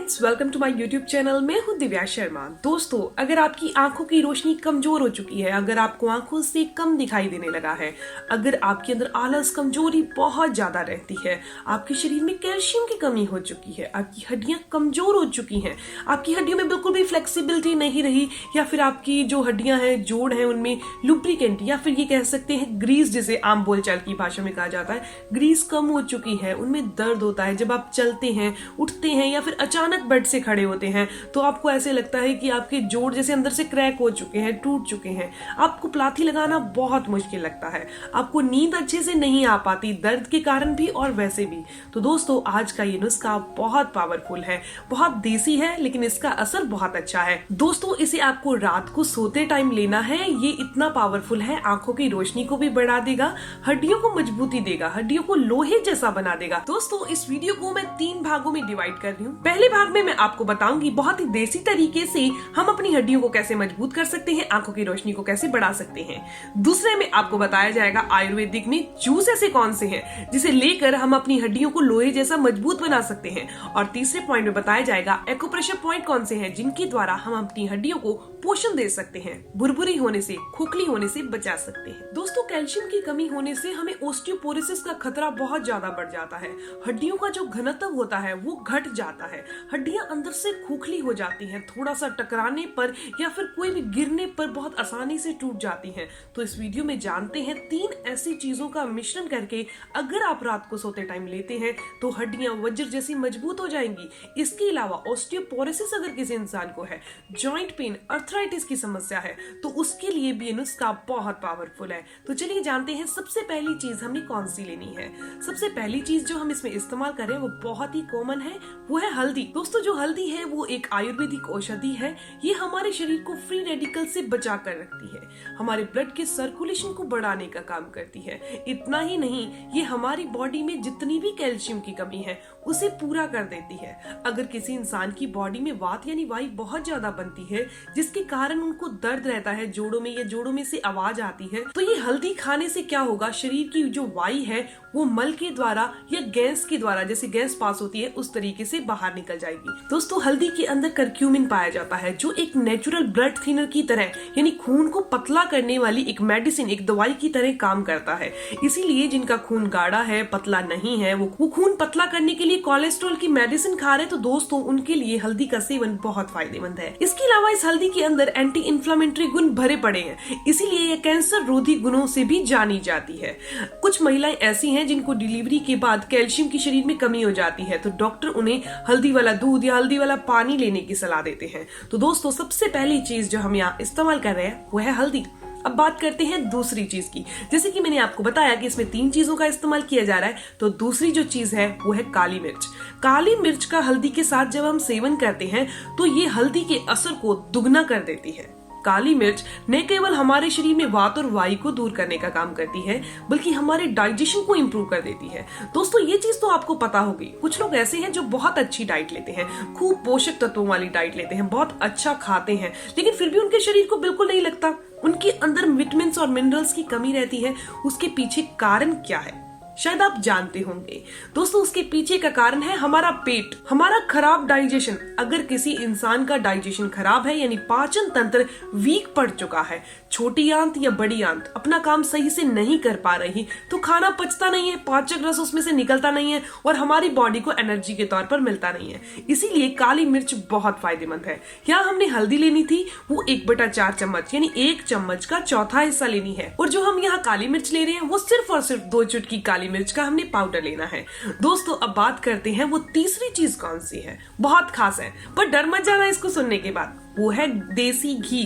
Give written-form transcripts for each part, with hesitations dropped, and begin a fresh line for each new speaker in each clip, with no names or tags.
Friends, welcome to my YouTube channel. मैं हूं दिव्या शर्मा। दोस्तों, अगर आपकी आंखों की रोशनी कमजोर हो चुकी है, अगर आपको आंखों से कम दिखाई देने लगा है, अगर आपके अंदर आलस, कमजोरी बहुत ज्यादा रहती है, आपके शरीर में कैल्शियम की कमी हो चुकी है, आपकी हड्डियां कमजोर हो चुकी हैं, आपकी हड्डियों में बिल्कुल भी फ्लेक्सिबिलिटी नहीं रही, या फिर आपकी जो हड्डियां हैं, जोड़ हैं, उनमें लुब्रिकेंट या फिर ये कह सकते हैं ग्रीस, जिसे आम बोलचाल की भाषा में कहा जाता है, ग्रीस कम हो चुकी है, उनमें दर्द होता है, जब आप चलते हैं, उठते हैं या फिर अचानक बेड से खड़े होते हैं तो आपको ऐसे लगता है कि आपके जोड़ जैसे अंदर से क्रैक हो चुके हैं, टूट चुके हैं, आपको प्लाथी लगाना बहुत मुश्किल लगता है, आपको नींद अच्छे से नहीं आ पाती, दर्द के कारण भी और वैसे भी। तो दोस्तों, आज का ये नुस्खा बहुत पावरफुल है, बहुत देसी है, लेकिन इसका असर बहुत अच्छा है। दोस्तों, इसे आपको रात को सोते टाइम लेना है। ये इतना पावरफुल है, आंखों की रोशनी को भी बढ़ा देगा, हड्डियों को मजबूती देगा, हड्डियों को लोहे जैसा बना देगा। दोस्तों, इस वीडियो को मैं 3 भागों में डिवाइड कर रही हूँ। पहले भाग में मैं आपको बताऊंगी बहुत ही देसी तरीके से हम अपनी हड्डियों को कैसे मजबूत कर सकते हैं, आंखों की रोशनी को कैसे बढ़ा सकते हैं। दूसरे में आपको बताया जाएगा आयुर्वेदिक में जूस ऐसे कौन से हैं जिसे लेकर हम अपनी हड्डियों को लोहे जैसा मजबूत बना सकते हैं। और तीसरे पॉइंट में बताया जाएगा एक्यूप्रेशर पॉइंट कौन से हैं जिनके द्वारा हम अपनी हड्डियों को पोषण दे सकते हैं, बुरबुरी होने से, खोखली होने से बचा सकते हैं। दोस्तों, कैल्शियम की कमी होने से हमें ओस्टियोपोरोसिस का खतरा बहुत ज्यादा बढ़ जाता है। हड्डियों का जो घनत्व होता है वो घट जाता है, हड्डियां अंदर से खोखली हो जाती हैं, थोड़ा सा टकराने पर या फिर कोई भी गिरने पर बहुत आसानी से टूट जाती हैं। तो इस वीडियो में जानते हैं 3 ऐसी चीजों का मिश्रण करके अगर आप रात को सोते टाइम लेते हैं तो हड्डियां वज्र जैसी मजबूत हो जाएंगी। इसके अलावा ओस्टियोपोरोसिस अगर किसी इंसान को है, जॉइंट पेन, अर्थराइटिस की समस्या है, तो उसके लिए भी ये नुस्खा बहुत पावरफुल है। तो चलिए जानते हैं सबसे पहली चीज हमने कौन सी लेनी है। सबसे पहली चीज जो हम इसमें इस्तेमाल करें वो बहुत ही कॉमन है, वो है हल्दी। दोस्तों, जो हल्दी है वो एक आयुर्वेदिक औषधि है। ये हमारे शरीर को फ्री रेडिकल से बचा कर रखती है, हमारे ब्लड के सर्कुलेशन को बढ़ाने का काम करती है। इतना ही नहीं, ये हमारी बॉडी में जितनी भी कैल्शियम की कमी है उसे पूरा कर देती है। अगर किसी इंसान की बॉडी में वात यानी वायु बहुत ज्यादा बनती है जिसके कारण उनको दर्द रहता है जोड़ों में, या जोड़ों में से आवाज आती है, तो ये हल्दी खाने से क्या होगा, शरीर की जो वायु है वो मल के द्वारा या गैस के द्वारा, जैसे गैस पास होती है उस तरीके से बाहर निकल जाएगी। दोस्तों, हल्दी के अंदर करक्यूमिन पाया जाता है जो एक नेचुरल ब्लड थिनर की तरह यानी खून को पतला करने वाली एक मेडिसिन, एक दवाई की तरह काम करता है। इसीलिए जिनका खून गाढ़ा है, पतला नहीं है, वो खून पतला करने के लिए कोलेस्ट्रॉल की मेडिसिन खा रहे, तो दोस्तों उनके लिए हल्दी का सेवन बहुत फायदेमंद है। इसके अलावा इस हल्दी के अंदर एंटी इंफ्लेमेटरी गुण भरे पड़े हैं, इसीलिए ये कैंसर रोधी गुणों से भी जानी जाती है। कुछ महिलाएं ऐसी हैं जिनको डिलीवरी के बाद कैल्शियम की शरीर में कमी हो जाती है, तो डॉक्टर उन्हें हल्दी वाला दूध या हल्दी वाला पानी लेने की सलाह देते हैं। तो दोस्तों, सबसे पहली चीज जो हम यहाँ इस्तेमाल कर रहे हैं वो है हल्दी। अब बात करते हैं दूसरी चीज की। जैसे कि मैंने आपको बताया कि इसमें 3 चीजों का इस्तेमाल किया जा रहा है, तो दूसरी जो चीज है वो है काली मिर्च। काली मिर्च का हल्दी के साथ जब हम सेवन करते हैं तो ये हल्दी के असर को दुगना कर देती है। काली मिर्च न केवल हमारे शरीर में वात और वायु को दूर करने का काम करती है, बल्कि हमारे डाइजेशन को इंप्रूव कर देती है। दोस्तों, ये चीज तो आपको पता होगी। कुछ लोग ऐसे हैं जो बहुत अच्छी डाइट लेते हैं, खूब पोषक तत्वों वाली डाइट लेते हैं, बहुत अच्छा खाते हैं, लेकिन फिर भी उनके शरीर को बिल्कुल नहीं लगता, उनके अंदर विटामिन और मिनरल्स की कमी रहती है। उसके पीछे कारण क्या है शायद आप जानते होंगे। दोस्तों, उसके पीछे का कारण है हमारा पेट, हमारा खराब डाइजेशन। अगर किसी इंसान का डाइजेशन खराब है यानी पाचन तंत्र वीक पड़ चुका है, छोटी आंत या बड़ी आंत अपना काम सही से नहीं कर पा रही, तो खाना पचता नहीं है, पाचक रस उसमें से निकलता नहीं है और हमारी बॉडी को एनर्जी के तौर पर मिलता नहीं है। इसीलिए काली मिर्च बहुत फायदेमंद है। यहाँ हमने हल्दी लेनी थी वो 1/4 चम्मच यानी 1 चम्मच का चौथा हिस्सा लेनी है, और जो हम यहाँ काली मिर्च ले रहे हैं वो सिर्फ और सिर्फ 2 चुटकी काली मिर्च का हमने पाउडर लेना है। दोस्तों, अब बात करते हैं वो तीसरी चीज कौन सी है, बहुत खास है, पर डर मत जाना इसको सुनने के बाद, वो है देसी घी।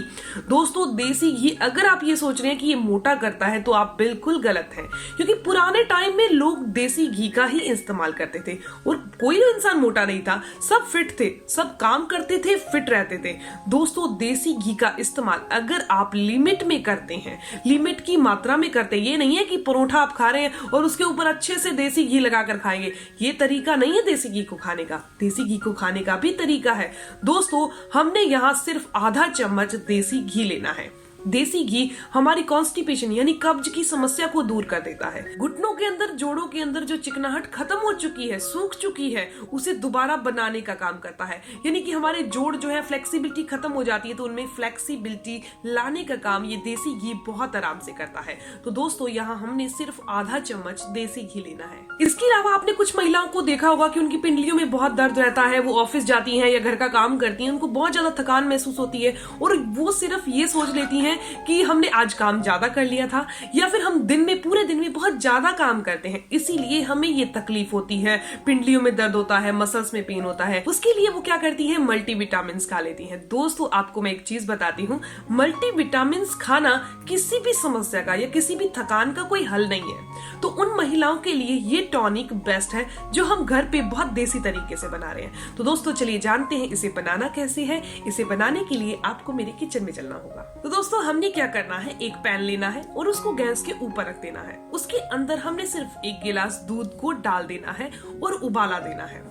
दोस्तों, देसी घी, अगर आप ये सोच रहे हैं कि ये मोटा करता है तो आप बिल्कुल गलत हैं, क्योंकि पुराने टाइम में लोग देसी घी का ही इस्तेमाल करते थे और कोई इंसान मोटा नहीं था, सब फिट थे, सब काम करते थे, फिट रहते थे। दोस्तों, देसी घी का इस्तेमाल अगर आप लिमिट में करते हैं, लिमिट की मात्रा में करते हैं, ये नहीं है कि परोठा आप खा रहे हैं और उसके ऊपर अच्छे से देसी घी लगाकर खाएंगे, ये तरीका नहीं है देसी घी को खाने का। देसी घी को खाने का भी तरीका है। दोस्तों, हमने यहाँ सिर्फ आधा चम्मच देसी घी लेना है। देसी घी हमारी कॉन्स्टिपेशन यानी कब्ज की समस्या को दूर कर देता है। घुटनों के अंदर, जोड़ों के अंदर जो चिकनाहट खत्म हो चुकी है, सूख चुकी है, उसे दोबारा बनाने का काम करता है। यानी कि हमारे जोड़ जो है फ्लेक्सिबिलिटी खत्म हो जाती है, तो उनमें फ्लेक्सिबिलिटी लाने का काम ये देसी घी बहुत आराम से करता है। तो दोस्तों यहाँ हमने सिर्फ आधा चम्मच देसी घी लेना है। इसके अलावा आपने कुछ महिलाओं को देखा होगा कि उनकी पिंडलियों में बहुत दर्द रहता है, वो ऑफिस जाती हैं या घर का काम करती हैं, उनको बहुत ज्यादा थकान महसूस होती है और वो सिर्फ ये सोच लेती हैं कि हमने आज काम ज्यादा कर लिया था, या फिर हम दिन में, पूरे दिन में बहुत ज्यादा काम करते हैं, इसीलिए हमें ये तकलीफ होती है, पिंडलियों में दर्द होता है, मसल्स में पेन होता है। उसके लिए वो क्या करती है, मल्टीविटामिन्स खा लेती हैं। दोस्तों आपको मैं एक चीज बताती हूँ, मल्टीविटामिन्स खाना किसी भी समस्या का या किसी भी थकान का कोई हल नहीं है। तो उन महिलाओं के लिए ये टॉनिक बेस्ट है जो हम घर पे बहुत देसी तरीके से बना रहे हैं। तो दोस्तों चलिए जानते हैं इसे बनाना कैसे है। इसे बनाने के लिए आपको मेरे किचन में चलना होगा। तो दोस्तों हमने क्या करना है, एक पैन लेना है और उसको गैस के ऊपर रख देना है। उसके अंदर हमने सिर्फ 1 गिलास दूध को डाल देना है और उबाला देना है।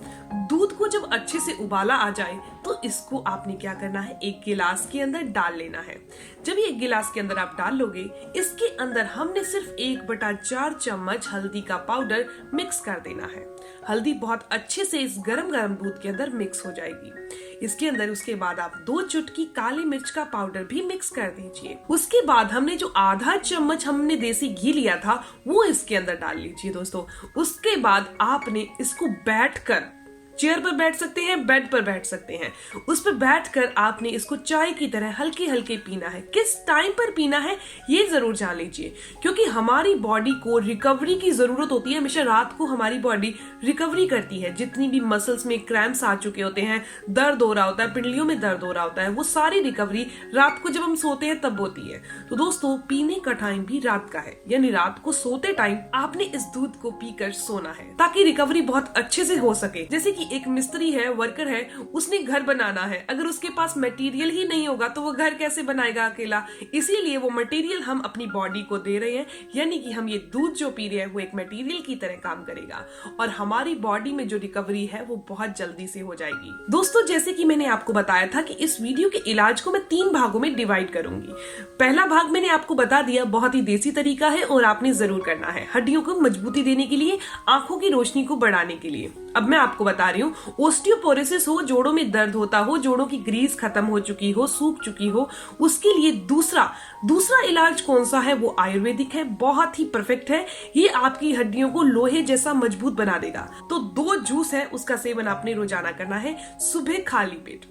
दूध को जब अच्छे से उबाला आ जाए तो इसको आपने क्या करना है, 1 गिलास के अंदर डाल लेना है। जब ये 1 गिलास के अंदर आप डाल लोगे, इसके अंदर हमने सिर्फ 1/4 चम्मच हल्दी का पाउडर मिक्स कर देना है। हल्दी बहुत अच्छे से इस गरम गरम दूध के अंदर मिक्स हो जाएगी। इसके अंदर उसके बाद आप 2 चुटकी काली मिर्च का पाउडर भी मिक्स कर दीजिए। उसके बाद हमने जो आधा चम्मच हमने देसी घी लिया था वो इसके अंदर डाल लीजिए दोस्तों। उसके बाद आपने इसको बैठकर, चेयर पर बैठ सकते हैं, बेड पर बैठ सकते हैं, उस पर बैठकर आपने इसको चाय की तरह हल्के हल्के पीना है। किस टाइम पर पीना है ये जरूर जान लीजिए, क्योंकि हमारी बॉडी को रिकवरी की जरूरत होती है। हमेशा रात को हमारी बॉडी रिकवरी करती है। जितनी भी मसल्स में क्रैम्प्स आ चुके होते हैं, दर्द हो रहा होता है, पिंडलियों में दर्द हो रहा होता है, वो सारी रिकवरी रात को जब हम सोते हैं तब होती है। तो दोस्तों पीने का टाइम भी रात का है, यानी रात को सोते टाइम आपने इस दूध को पीकर सोना है, ताकि रिकवरी बहुत अच्छे से हो सके। जैसे कि एक मिस्त्री है, वर्कर है, उसने घर बनाना है, अगर उसके पास मटेरियल ही नहीं होगा तो वो घर कैसे बनाएगा अकेला। इसीलिए वो मटेरियल हम अपनी बॉडी को दे रहे हैं, यानी कि हम ये दूध जो पी रहे हैं वो एक मटेरियल की तरह काम करेगा और हमारी बॉडी में जो रिकवरी है वो बहुत जल्दी से हो जाएगी। दोस्तों जैसे कि मैंने आपको बताया था कि इस वीडियो के इलाज को मैं 3 भागों में डिवाइड करूंगी। पहला भाग मैंने आपको बता दिया, बहुत ही देसी तरीका है और आपने जरूर करना है, हड्डियों को मजबूती देने के लिए, आंखों की रोशनी को बढ़ाने के लिए। अब मैं आपको बता रही हूँ, ओस्टियोपोरोसिस हो, जोड़ों में दर्द होता हो, जोड़ों की ग्रीस खत्म हो चुकी हो, सूख चुकी हो, उसके लिए दूसरा इलाज कौन सा है, वो आयुर्वेदिक है, बहुत ही परफेक्ट है। ये आपकी हड्डियों को लोहे जैसा मजबूत बना देगा। तो 2 जूस है, उसका सेवन आपने रोजाना करना है सुबह खाली पेट।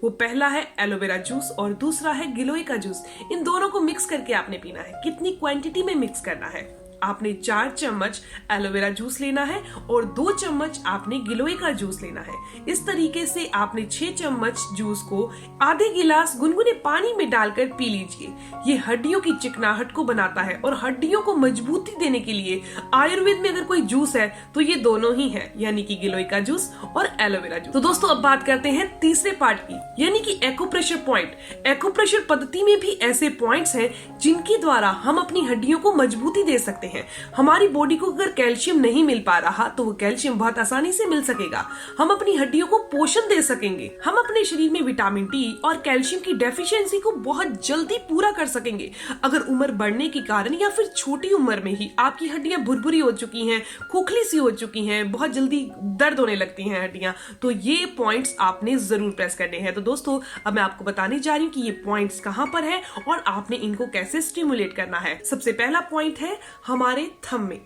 वो पहला है एलोवेरा जूस और दूसरा है गिलोय का जूस। इन दोनों को मिक्स करके आपने पीना है। कितनी क्वांटिटी में मिक्स करना है, आपने 4 चम्मच एलोवेरा जूस लेना है और 2 चम्मच आपने गिलोय का जूस लेना है। इस तरीके से आपने 6 चम्मच जूस को आधे गिलास गुनगुने पानी में डालकर पी लीजिए। ये हड्डियों की चिकनाहट को बनाता है और हड्डियों को मजबूती देने के लिए आयुर्वेद में अगर कोई जूस है तो ये दोनों ही है, यानी कि गिलोय का जूस और एलोवेरा जूस। तो दोस्तों अब बात करते हैं तीसरे पार्ट की, यानी कि एक्यूप्रेशर पॉइंट। एक्यूप्रेशर पद्धति में भी ऐसे पॉइंट्स हैं जिनके द्वारा हम अपनी हड्डियों को मजबूती दे सकते हैं। हमारी बॉडी को अगर कैल्शियम नहीं मिल पा रहा तो वो कैल्शियम बहुत आसानी से मिल सकेगा। हम अपनी हड्डियों को पोषण दे सकेंगे। हम अपने शरीर में विटामिन डी और कैल्शियम की डेफिशिएंसी को बहुत जल्दी पूरा कर सकेंगे। अगर उम्र बढ़ने के कारण या फिर छोटी उम्र में ही आपकी हड्डियां भुरभुरी हो चुकी हैं, खोखली सी हो चुकी हैं, बहुत जल्दी दर्द होने लगती हैं हड्डियां, तो ये पॉइंट्स आपने जरूर प्रेस करने हैं। तो दोस्तों अब मैं आपको बताने जा रही हूँ कि ये पॉइंट्स कहां पर है और आपने इनको कैसे स्टिमुलेट करना है। सबसे पहला पॉइंट है हमारे थंब में।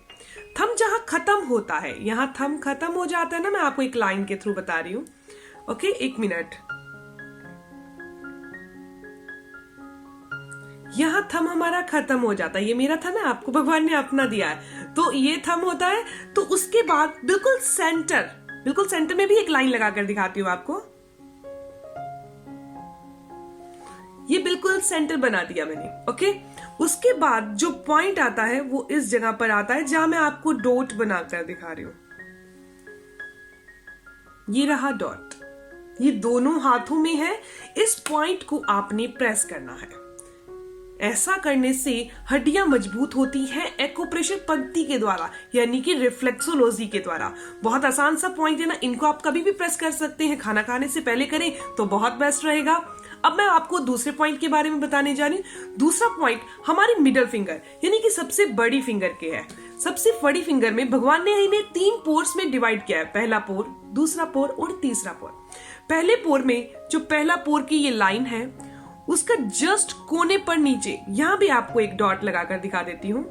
थंब जहां खत्म होता है, यहाँ थंब खत्म हो जाता है ना, मैं आपको एक लाइन के थ्रू बता रही हूँ। Okay, 1 minute. यहाँ थंब हमारा खत्म हो जाता है, ये मेरा थंब है, आपको भगवान ने अपना दिया है, तो ये थंब होता है। तो उसके बाद बिल्कुल सेंटर में भी एक लाइन लगाकर दिखाती हूँ आपको। ये बिल्कुल सेंटर बना दिया मैंने। ओके, उसके बाद जो पॉइंट आता है वो इस जगह पर आता है जहां मैं आपको डॉट बनाकर दिखा रही हूं। ये रहा डॉट, ये दोनों हाथों में है। इस पॉइंट को आपने प्रेस करना है। ऐसा करने से हड्डियां मजबूत होती हैं एक्यूप्रेशर पद्धति के द्वारा, यानी कि रिफ्लेक्सोलॉजी के द्वारा। बहुत आसान सा पॉइंट है ना, इनको आप कभी भी प्रेस कर सकते हैं। खाना खाने से पहले करें तो बहुत बेस्ट रहेगा। अब मैं आपको दूसरे पॉइंट के बारे में बताने जा रही हूँ। दूसरा पॉइंट हमारी मिडल फिंगर यानी कि सबसे बड़ी फिंगर के है। सबसे बड़ी फिंगर में भगवान ने इन्हें 3 पोर्स में डिवाइड किया है, पहला पोर, दूसरा पोर और तीसरा पोर। पहले पोर में जो पहला पोर की ये लाइन है उसका जस्ट कोने पर नीचे यहां भी आपको एक डॉट लगाकर दिखा देती हूं।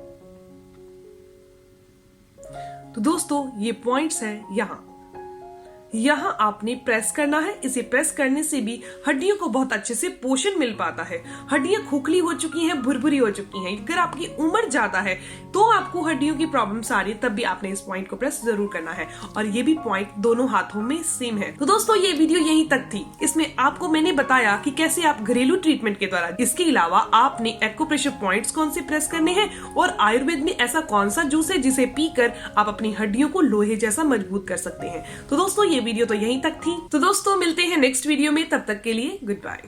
तो दोस्तों ये पॉइंट्स है यहां आपने प्रेस करना है। इसे प्रेस करने से भी हड्डियों को बहुत अच्छे से पोषण मिल पाता है। हड्डियां खोखली हो चुकी हैं, भुरभुरी हो चुकी हैं, अगर आपकी उम्र ज्यादा है तो आपको हड्डियों की प्रॉब्लम्स आ रही है, तब भी आपने इस पॉइंट को प्रेस जरूर करना है। और ये भी पॉइंट दोनों हाथों में सेम है। तो दोस्तों ये वीडियो यहीं तक थी। इसमें आपको मैंने बताया कि कैसे आप घरेलू ट्रीटमेंट के द्वारा, इसके अलावा आपने एक्यूप्रेशर पॉइंट्स कौन से प्रेस करने हैं और आयुर्वेद में ऐसा कौन सा जूस है जिसे पीकर आप अपनी हड्डियों को लोहे जैसा मजबूत कर सकते हैं। तो दोस्तों ये वीडियो तो यहीं तक थी। तो दोस्तों मिलते हैं नेक्स्ट वीडियो में, तब तक के लिए गुड बाय।